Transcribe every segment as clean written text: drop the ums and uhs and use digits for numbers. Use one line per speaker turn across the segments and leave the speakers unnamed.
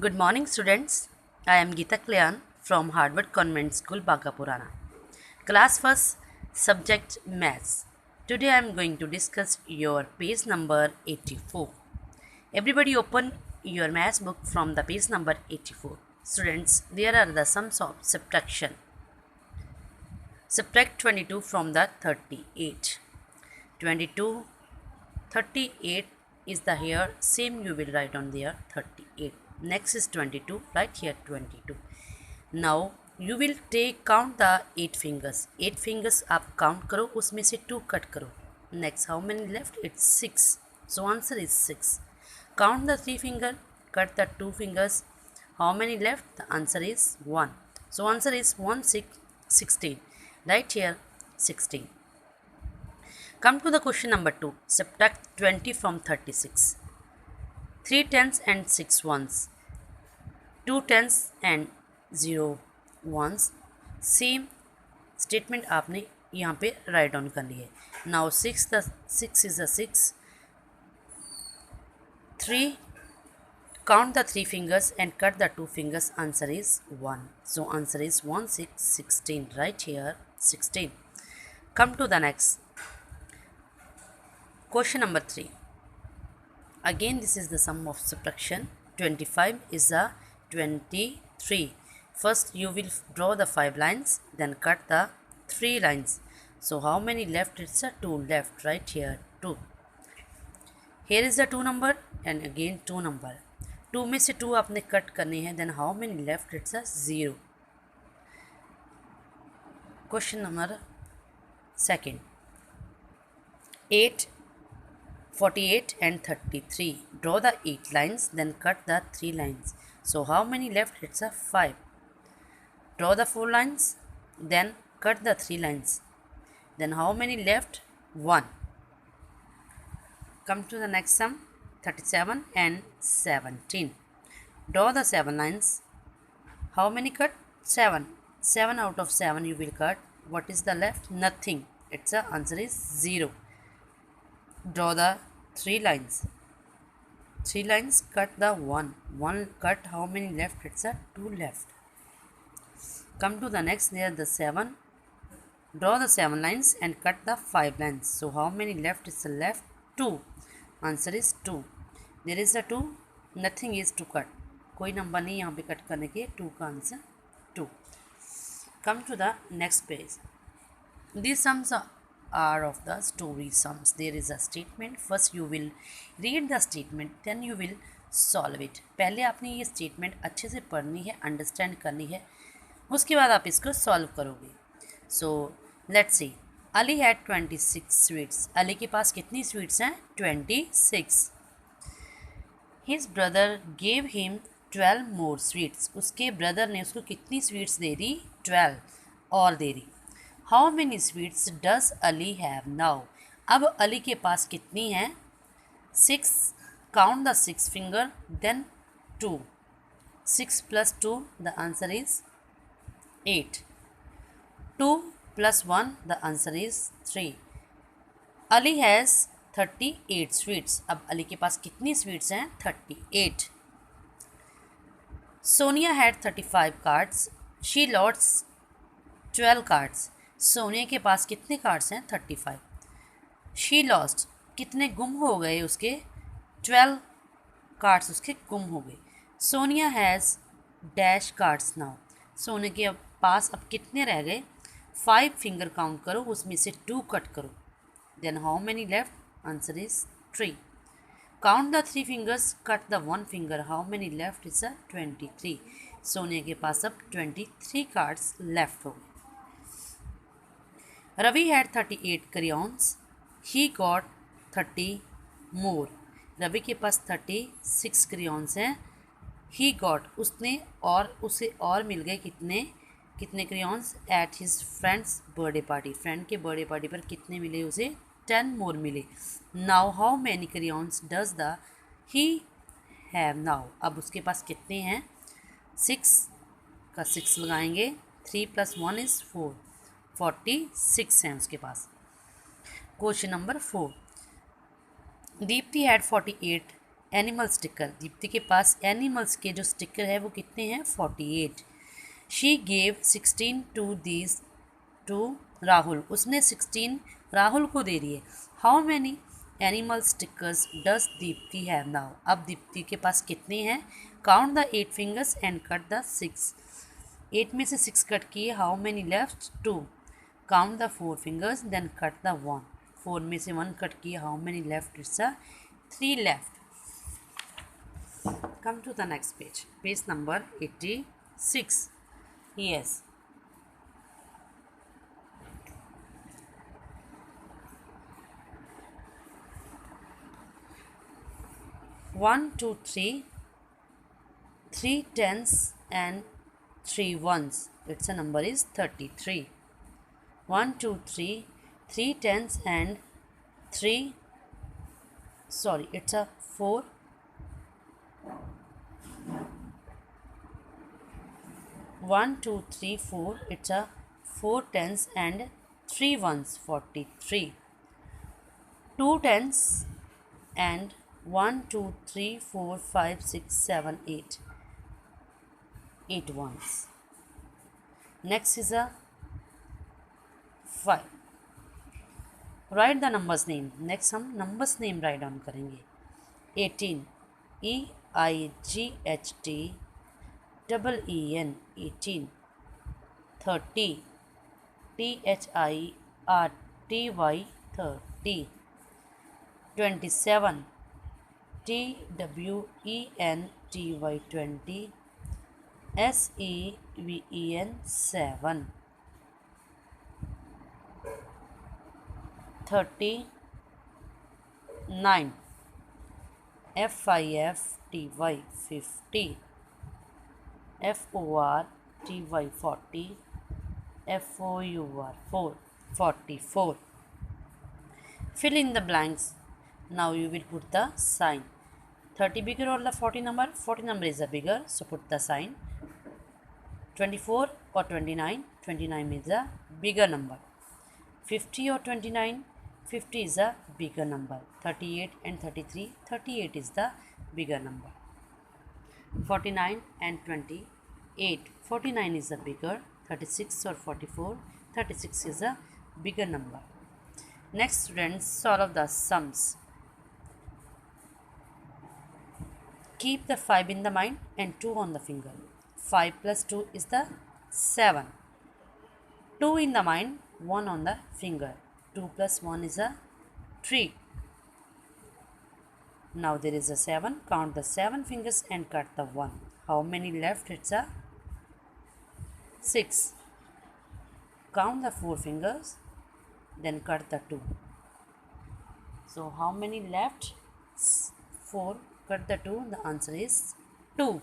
Good morning, students. I am Geeta Kalyan from Harvard Convent School, Bagapurana. Class first, subject Maths. Today I am going to discuss your page number 84. Everybody open your maths book from the page number 84. Students, there are the sums of subtraction. Subtract 22 from the 38. 22, 38 is the here, same you will write on there 38. Next is 22, right here 22. Now you will count the 8 fingers. 8 fingers आप count करो, उसमें से 2 cut करो. Next, how many left? It's 6. So answer is 6. Count the 3 finger, cut the 2 fingers. How many left? The answer is 1. So answer is 1, 6, 16. Right here 16. Come to the question number 2. Subtract 20 from 36. 3 tens and 6 ones. 2 tens and 0 ones. Same statement आपने यहाँ पे write down कर ली है. Now 6 is a 6. 3, count the 3 fingers and cut the 2 fingers. Answer is 1. So answer is 1, 6, 16. Right here 16. Come to the next. Question number 3. Again, this is the sum of subtraction. 25 is a 23. First, you will draw the 5 lines, then cut the 3 lines. So, how many left? It's a 2 left, right here, 2. Here is the 2 number and again 2 number. 2 में से 2 आपने cut करने हैं, then how many left? It's a 0. Question number 2. 8, 48 and 33. Draw the 8 lines, then cut the 3 lines. So how many left? It's a 5. Draw the 4 lines, then cut the 3 lines. Then how many left? 1. Come to the next sum. 37 and 17. Draw the 7 lines. How many cut? 7. 7 out of 7 you will cut. What is the left? Nothing. Its answer is 0. Draw the 3 lines. 3 lines, cut the 1. 1 cut, how many left? It's a 2 left. Come to the next, near the 7. Draw the 7 lines and cut the 5 lines. So how many left? It's a left 2. Answer is 2. There is a 2. Nothing is to cut. कोई number नहीं यहाँ पे cut करने के. 2 का answer 2. Come to the next page. These sums are of the story sums. There is a statement. First you will read the statement, then you will solve it. पहले आपने ये स्टेटमेंट अच्छे से पढ़नी है, अंडरस्टैंड करनी है, उसके बाद आप इसको सॉल्व करोगे. So let's see. Ali had 26 sweets. Ali के पास कितनी स्वीट्स हैं? 26. His brother gave him 12 more sweets. उसके ब्रदर ने उसको कितनी स्वीट्स दे दी? 12 और दे दी. How many sweets does Ali have now. अब अली के पास कितनी हैं? 6. Count the 6 finger, then 2. 6 plus 2, the answer is 8. 2 plus 1, the answer is 3. Ali has 38 sweets. अब अली के पास कितनी स्वीट्स हैं? 38. Sonia had 35 cards. She lost 12 cards. Sonia के पास कितने कार्ड्स हैं? 35. शी लॉस्ट, कितने गुम हो गए उसके? 12 कार्ड्स उसके गुम हो गए. Sonia has dash cards now. Sonia के पास अब कितने रह गए? 5 फिंगर काउंट करो, उसमें से 2 कट करो. Then how many left? Answer is 3. Count the 3 fingers, cut the 1 finger. How many left? Is 23. Sonia के पास अब 23 कार्ड्स लेफ्ट हो गए. Ravi had 38 crayons. He got 30 more. Ravi के पास 36 crayons हैं. ही गॉट, उसने और उसे और मिल गए कितने crayons at his friends birthday party. Friend के बर्थडे पार्टी पर कितने मिले उसे? 10 मोर मिले. Now how many crayons does the he have now. अब उसके पास कितने हैं? 6 का 6 लगाएंगे. 3 plus 1 is 4. 46 हैं उसके पास. Question number 4. Deepti had 48 animal sticker, Deepti के पास एनिमल्स के जो स्टिकर है वो कितने हैं? 48. She gave 16 to these to Rahul, उसने 16 राहुल को दे दिए. How many animal stickers does Dipti have now, अब दीप्ति के पास कितने हैं? Count the 8 fingers and cut the 6. 8 में से 6 कट किए. How many left? 2. Count the 4 fingers then cut the 1. 4 में से 1 कट किए. How many left? It's a 3 left. Come to the next page, page number 86. Yes. One, two, three, 3 tens and 3 ones. Its a number is 33. 1, 2, 3, 3 tens and 3. Sorry, it's a 4. 1, 2, 3, 4. It's a 4 tens and 3 ones. 43. 2 tens and 1, 2, 3, 4, 5, 6, 7, 8. 8 ones. Next is a 5. Write the numbers name. Next हम numbers name write down करेंगे. 18. EIGHT EEN 18. 30. THIRTY 30. 27. TWENTY 20. SEVEN 7. 39. FIFTY 50. FORTY 40. FOUR 44. Fill in the blanks. Now you will put the sign. 30 bigger or the 40 number? 40 number is a bigger, so put the sign. 24 or 29? 29 is a bigger number. 50 or 29? 50 is a bigger number. 38 and 33? 38 is the bigger number. 49 and 28? 49 is a bigger. 36 or 44? 36 is a bigger number. Next, students, solve the sums. Keep the 5 in the mind and 2 on the finger. 5 plus 2 is the 7. 2 in the mind, 1 on the finger. 2 plus 1 is a 3. Now there is a 7. Count the 7 fingers and cut the 1. How many left? It's a 6. Count the 4 fingers, then cut the 2. So how many left? 4. Cut the 2. The answer is 2.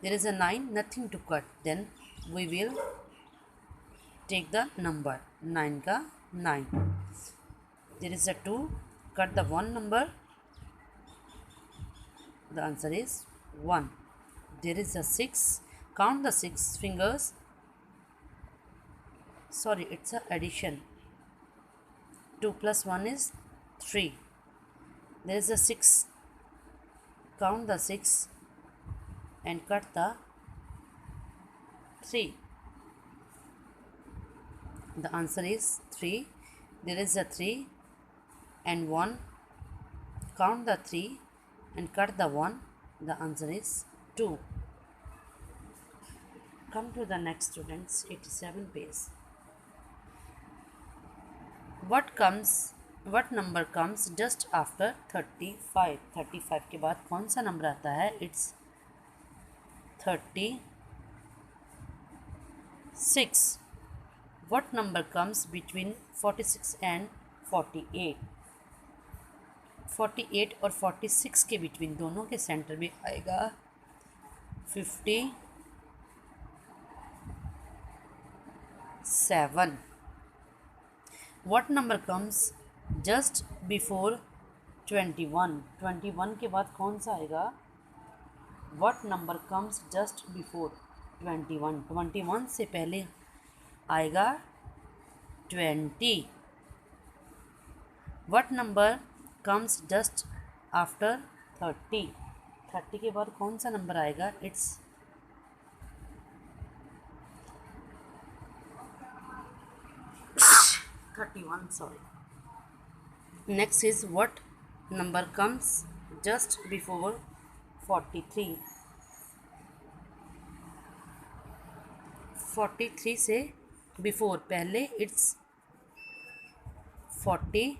There is a 9. Nothing to cut. Then we will take the number. 9 ka 9. There is a 2. Cut the 1 number. The answer is 1. There is a 6. Count the 6 fingers. Sorry, it's a addition. 2 plus 1 is 3. There is a 6. Count the 6 and cut the 3. The answer is 3. There is a 3 and 1. Count the 3 and cut the 1. The answer is 2. Come to the next, students, 87 page. What number comes just after 35? 35 के बाद कौन सा number आता है? It's 36. What number comes between 46 and 48? 48 और 46 के between दोनों के सेंटर में आएगा 57. What number comes just before 21? 21 के बाद कौन सा आएगा? What number comes just before 21? 21 से पहले आएगा 20. What number comes just after 30, 30 के बाद कौन सा नंबर आएगा? It's 31, sorry. Next is what number comes just before 43? 43 से before पहले it's 42.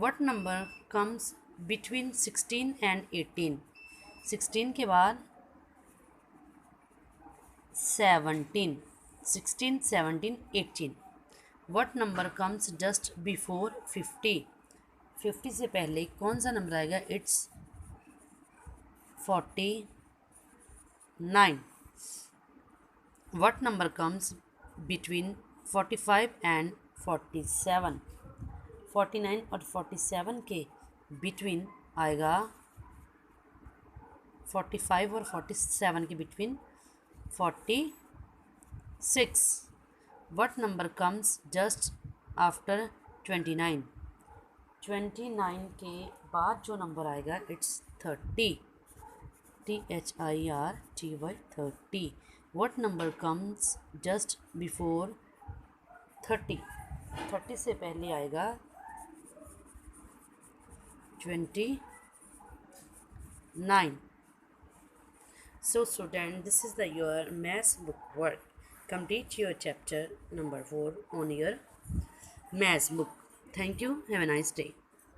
What number comes between 16 and 18? 16 के बाद 17, 16, 17, 18. What number comes just before 50? 50 से पहले कौन सा नंबर आएगा? It's 49. What number comes between 45 and 47? 49 और 47 के बिटवीन आएगा 45 और 47 के between 46. What number comes just after 29? 29 के बाद जो नंबर आएगा it's 30. THIRTY 30. What number comes just before 30? 30 से पहले आएगा 29. So student, this is your maths book work. Complete your chapter number 4 on your maths book. Thank you. Have a nice day.